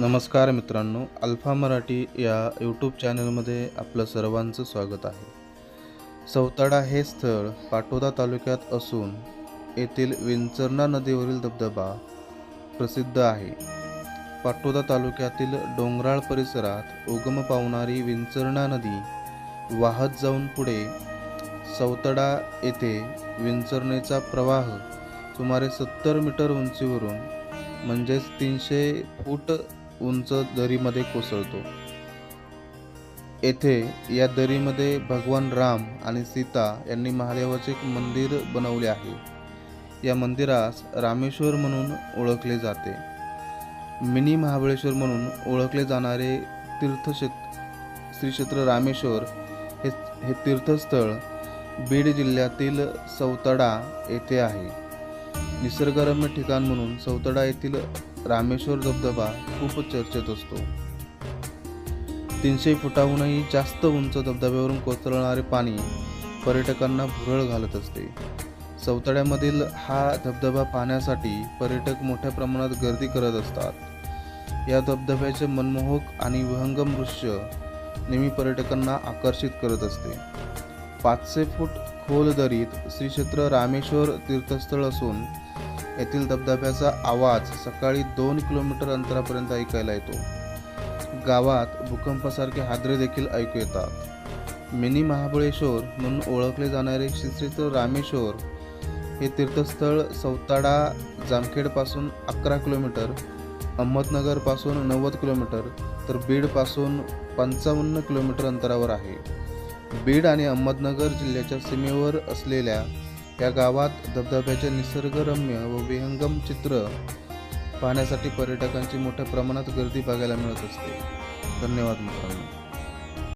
नमस्कार मित्रांनो, अल्फा मराठी या यूट्यूब चॅनलमध्ये आपलं सर्वांचं स्वागत आहे. सौताडा हे स्थळ पाटोदा तालुक्यात असून येथील विंचरणा नदीवरील धबधबा प्रसिद्ध आहे. पाटोदा तालुक्यातील डोंगराळ परिसरात उगम पावणारी विंचरणा नदी वाहत जाऊन पुढे सौताडा येथे विंचरणेचा प्रवाह सुमारे 70 मीटर उंचीवरून म्हणजेच 300 फूट उंच दरीमध्ये कोसळतो. येथे या दरीमध्ये भगवान राम आणि सीता यांनी महादेवाचे एक मंदिर बनवले आहे. या मंदिरास रामेश्वर म्हणून ओळखले जाते. मिनी महाबळेश्वर म्हणून ओळखले जाणारे श्री क्षेत्र रामेश्वर हे तीर्थस्थळ बीड जिल्ह्यातील सौताडा येथे आहे. निसर्गरम्य ठिकाण म्हणून सौताडा येथील रामेश्वर धबधबा खूप चर्चेत असतो. 300 फुटाहूनही जास्त उंच धबधब्यावरून कोसळणारे पाणी पर्यटकांना भुरळ घालत असते. सौताड्यामधील हा धबधबा पाहण्यासाठी पर्यटक मोठ्या प्रमाणात गर्दी करत असतात. या धबधब्याचे मनमोहक आणि विहंगम दृश्य नेहमी पर्यटकांना आकर्षित करत असते. 500 फूट खोल दरीत श्री क्षेत्र रामेश्वर तीर्थस्थळ असून येथील धबधब्याचा आवाज सकाळी 2 किलोमीटर अंतरापर्यंत ऐकायला येतो. गावात भूकंपासारखे हादरे देखील ऐकू येतात. मिनी महाबळेश्वर म्हणून ओळखले जाणारे श्री क्षेत्र रामेश्वर हे तीर्थस्थळ सौताडा जामखेडपासून 11 किलोमीटर, अहमदनगरपासून 90 किलोमीटर तर बीडपासून 55 किलोमीटर अंतरावर आहे. बीड आणि अहमदनगर जिल्ह्याच्या सीमेवर असलेल्या या गावात धबधब्याचे निसर्गरम्य व विहंगम चित्र पाहण्यासाठी पर्यटकांची मोठ्या प्रमाणात गर्दी बघायला मिळत असते. धन्यवाद मित्रांनो.